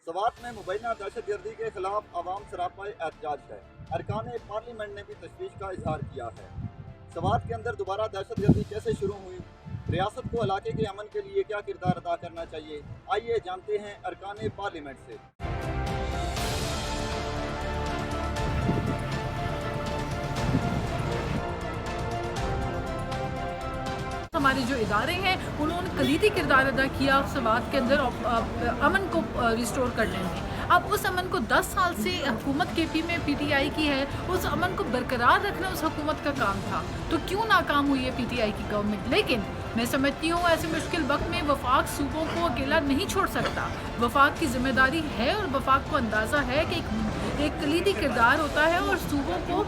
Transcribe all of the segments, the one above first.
سوات میں مبینہ دہشت گردی کے خلاف عوام سراپا احتجاج ہے۔ ارکان پارلیمنٹ نے بھی تشویش کا اظہار کیا ہے۔ سوات کے اندر دوبارہ دہشت گردی کیسے شروع ہوئی؟ ریاست کو علاقے کے امن کے لیے کیا کردار ادا کرنا چاہیے؟ آئیے جانتے ہیں ارکان پارلیمنٹ سے۔ ہمارے جو ادارے ہیں انہوں نے کلیدی کردار ادا کیا سوات کے اندر امن کو ریسٹور کرنے میں۔ اب اس امن کو 10 سال سے حکومت کے پی میں پی ٹی آئی کی ہے، اس امن کو برقرار رکھنا اس حکومت کا کام تھا، تو کیوں ناکام ہوئی ہے پی ٹی آئی کی گورنمنٹ؟ لیکن میں سمجھتی ہوں ایسے مشکل وقت میں وفاق صوبوں کو اکیلا نہیں چھوڑ سکتا۔ وفاق کی ذمہ داری ہے اور وفاق کو اندازہ ہے کہ ایک کلیدی کردار ہوتا ہے اور صوبوں کو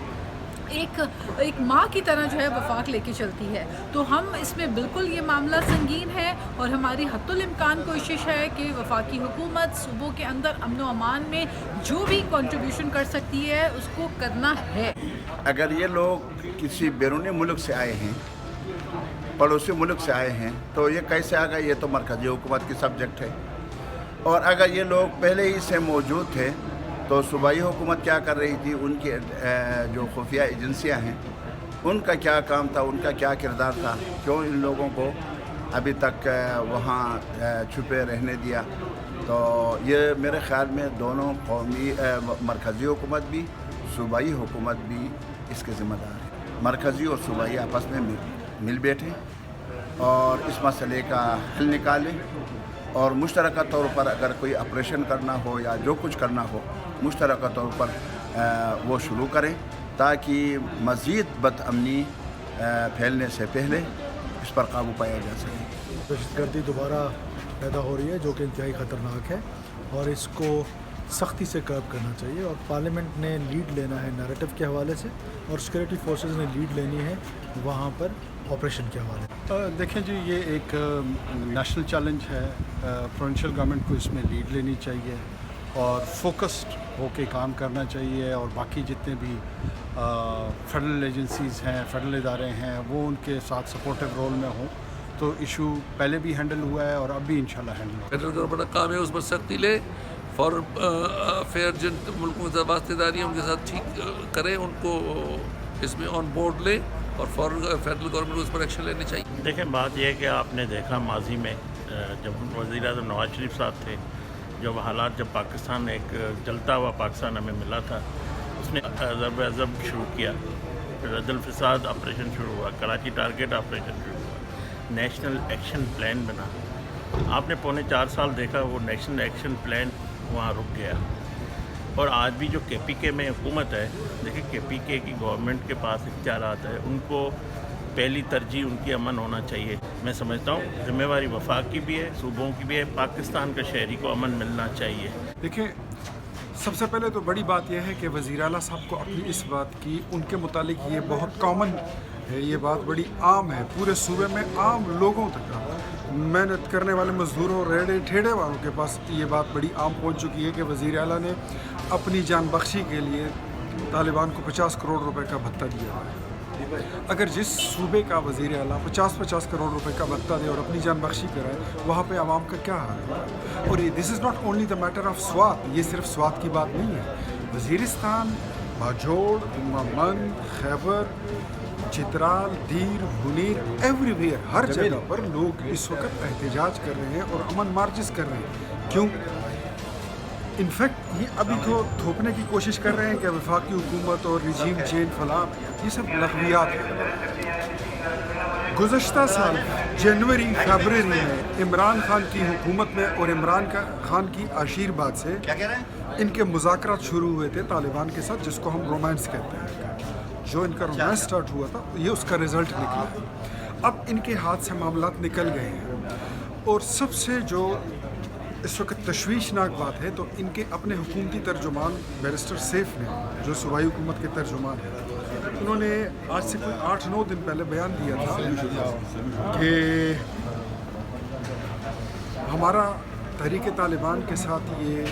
ایک ماں کی طرح جو ہے وفاق لے کے چلتی ہے۔ تو ہم اس میں بالکل یہ معاملہ سنگین ہے اور ہماری حتی الامکان کوشش ہے کہ وفاقی حکومت صوبوں کے اندر امن و امان میں جو بھی کنٹریبیوشن کر سکتی ہے اس کو کرنا ہے۔ اگر یہ لوگ کسی بیرونی ملک سے آئے ہیں، پڑوسی ملک سے آئے ہیں، تو یہ کیسے آ گئے؟ یہ تو مرکزی حکومت کی سبجیکٹ ہے۔ اور اگر یہ لوگ پہلے ہی سے موجود تھے تو صوبائی حکومت کیا کر رہی تھی؟ ان کی جو خفیہ ایجنسیاں ہیں ان کا کیا کام تھا، ان کا کیا کردار تھا؟ کیوں ان لوگوں کو ابھی تک وہاں چھپے رہنے دیا؟ تو یہ میرے خیال میں دونوں قومی مرکزی حکومت بھی صوبائی حکومت بھی اس کے ذمہ دار ہے۔ مرکزی اور صوبائی آپس میں مل بیٹھیں اور اس مسئلے کا حل نکالیں، اور مشترکہ طور پر اگر کوئی آپریشن کرنا ہو یا جو کچھ کرنا ہو مشترکہ طور پر وہ شروع کریں، تاکہ مزید بد امنی پھیلنے سے پہلے اس پر قابو پایا جا سکے۔ دہشت گردی دوبارہ پیدا ہو رہی ہے جو کہ انتہائی خطرناک ہے، اور اس کو سختی سے کرب کرنا چاہیے، اور پارلیمنٹ نے لیڈ لینا ہے نیریٹو کے حوالے سے، اور سیکورٹی فورسز نے لیڈ لینی ہے وہاں پر آپریشن کے حوالے سے۔ دیکھیں جی، یہ ایک نیشنل چیلنج ہے، پروونشل گورنمنٹ کو اس میں لیڈ لینی چاہیے اور فوکسڈ ہو کے کام کرنا چاہیے، اور باقی جتنے بھی فیڈرل ایجنسیز ہیں، فیڈرل ادارے ہیں، وہ ان کے ساتھ سپورٹیو رول میں ہوں۔ تو ایشو پہلے بھی ہینڈل ہوا ہے اور اب بھی انشاءاللہ ہینڈل ہوگا۔ فیڈرل گورنمنٹ کا کام ہے اس پر سختی لے، فارن افیئر جن ملکوں کے ساتھ واسطے داری ہے ان کے ساتھ ٹھیک کرے، ان کو اس میں آن بورڈ لے، اور فیڈرل گورنمنٹ کو اس پر ایکشن لینی چاہیے۔ دیکھیں، بات یہ ہے کہ آپ نے دیکھا ماضی میں جب وزیر اعظم نواز شریف صاحب تھے، جب حالات جب پاکستان ایک جلتا ہوا پاکستان ہمیں ملا تھا، اس نے ضرب عضب شروع کیا، پھر رد الفساد آپریشن شروع ہوا، کراچی ٹارگیٹ آپریشن شروع ہوا، نیشنل ایکشن پلان بنا۔ آپ نے 4.25 سال دیکھا وہ نیشنل ایکشن پلان وہاں رک گیا، اور آج بھی جو کے پی کے میں حکومت ہے، دیکھیں کے پی کے کی گورنمنٹ کے پاس اختیارات ہے، ان کو پہلی ترجیح ان کی امن ہونا چاہیے۔ میں سمجھتا ہوں ذمہ داری وفاق کی بھی ہے، صوبوں کی بھی ہے، پاکستان کا شہری کو امن ملنا چاہیے۔ دیکھیں، سب سے پہلے تو بڑی بات یہ ہے کہ وزیر اعلیٰ صاحب کو اپنی اس بات کی، ان کے متعلق یہ بہت کامن ہے، یہ بات بڑی عام ہے، پورے صوبے میں عام لوگوں تک، محنت کرنے والے مزدوروں، ریڑے ٹھیڑے والوں کے پاس یہ بات بڑی عام پہنچ چکی ہے کہ وزیر اعلیٰ نے اپنی جان بخشی کے لیے طالبان کو 50 کروڑ روپے کا بھتہ دیا ہے۔ اگر جس صوبے کا وزیر اعلیٰ 50 کروڑ روپے کا بھتہ دے اور اپنی جان بخشی کرائے، وہاں پہ عوام کا کیا حال ہے؟ اور this is not only the matter of Swat, یہ صرف سوات کی بات نہیں ہے، وزیرستان، باجوڑ، مند، خیبر، چترال، دیر، منیر، ایوری ویئر، ہر جگہ پر لوگ اس وقت احتجاج کر رہے ہیں اور امن مارچز کر رہے ہیں۔ کیوں؟ انفیکٹ یہ ابھی تو تھوپنے کی کوشش کر رہے ہیں کہ وفاقی حکومت اور رجیم چینج فلاں، یہ سب لغویات ہیں۔ گزشتہ سال جنوری فیبرری میں عمران خان کی حکومت میں اور عمران خان کی آشیرواد سے ان کے مذاکرات شروع ہوئے تھے طالبان کے ساتھ، جس کو ہم رومانس کہتے ہیں۔ جو ان کا رومانس سٹارٹ ہوا تھا، یہ اس کا رزلٹ نکلا ہے۔ اب ان کے ہاتھ سے معاملات نکل گئے ہیں، اور سب سے جو اس وقت تشویشناک بات ہے تو ان کے اپنے حکومتی ترجمان بیرسٹر سیف نے، جو صوبائی حکومت کے ترجمان ہیں، انہوں نے آج سے کوئی 8-9 دن پہلے بیان دیا تھا کہ ہمارا تحریک طالبان کے ساتھ یہ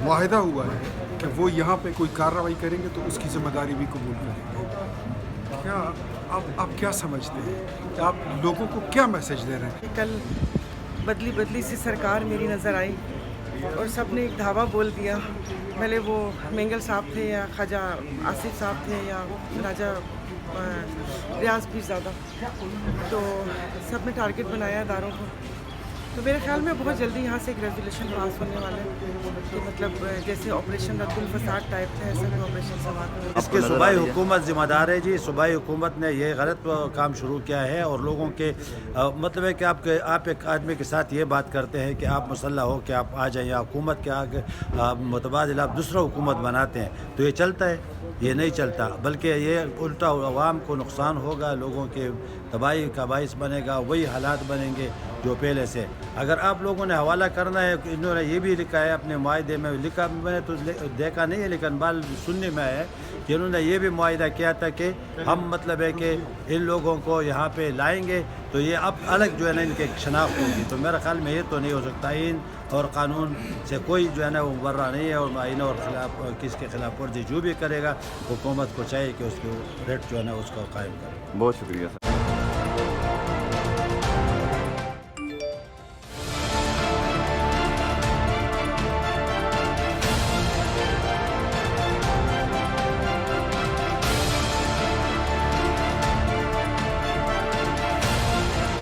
معاہدہ ہوا ہے کہ وہ یہاں پہ کوئی کارروائی کریں گے تو اس کی ذمہ داری بھی قبول کریں گے۔ کیا آپ کیا سمجھتے ہیں کہ آپ لوگوں کو کیا میسج دے رہے ہیں؟ کل بدلی سی سرکار میری نظر آئی، اور سب نے ایک دھاوا بول دیا. پہلے وہ مینگل صاحب تھے یا خواجہ آصف صاحب تھے یا راجہ ریاض پیرزادہ, تو سب نے ٹارگٹ بنایا اداروں کو. تو میرے خیال میں بہت جلدی یہاں سے ایک ریزولوشن پاس ہونے والا ہے کہ مطلب جیسے آپریشن رد الفساد ٹائپ تھا ایسا کوئی آپریشن سماعت. اس کی صوبائی حکومت ذمہ دار ہے جی. صوبائی حکومت نے یہ غلط کام شروع کیا ہے اور لوگوں کے مطلب ہے کہ آپ ایک آدمی کے ساتھ یہ بات کرتے ہیں کہ آپ مسلح ہو کہ آپ آ جائیں, یا حکومت کے آگے متبادل آپ دوسرا حکومت بناتے ہیں, تو یہ چلتا ہے؟ یہ نہیں چلتا, بلکہ یہ الٹا عوام کو نقصان ہوگا, لوگوں کے تباہی کا باعث بنے گا. وہی حالات بنیں گے جو پہلے سے. اگر آپ لوگوں نے حوالہ کرنا ہے, انہوں نے یہ بھی لکھا ہے اپنے معاہدے میں, لکھا میں نے تو دیکھا نہیں ہے لیکن بال سننے میں ہے کہ انہوں نے یہ بھی معاہدہ کیا تھا کہ ہم مطلب ہے کہ ان لوگوں کو یہاں پہ لائیں گے تو یہ اب الگ جو ہے نا ان کی شناخت ہوگی. تو میرا خیال میں یہ تو نہیں ہو سکتا. آئین اور قانون سے کوئی جو ہے نا وہ مبرہ نہیں ہے, اور آئین اور خلاف کس کے خلاف ورزی جو بھی کرے گا حکومت کو چاہیے کہ اس کے ریٹ جو ہے نا اس کو قائم کرے. بہت شکریہ سر.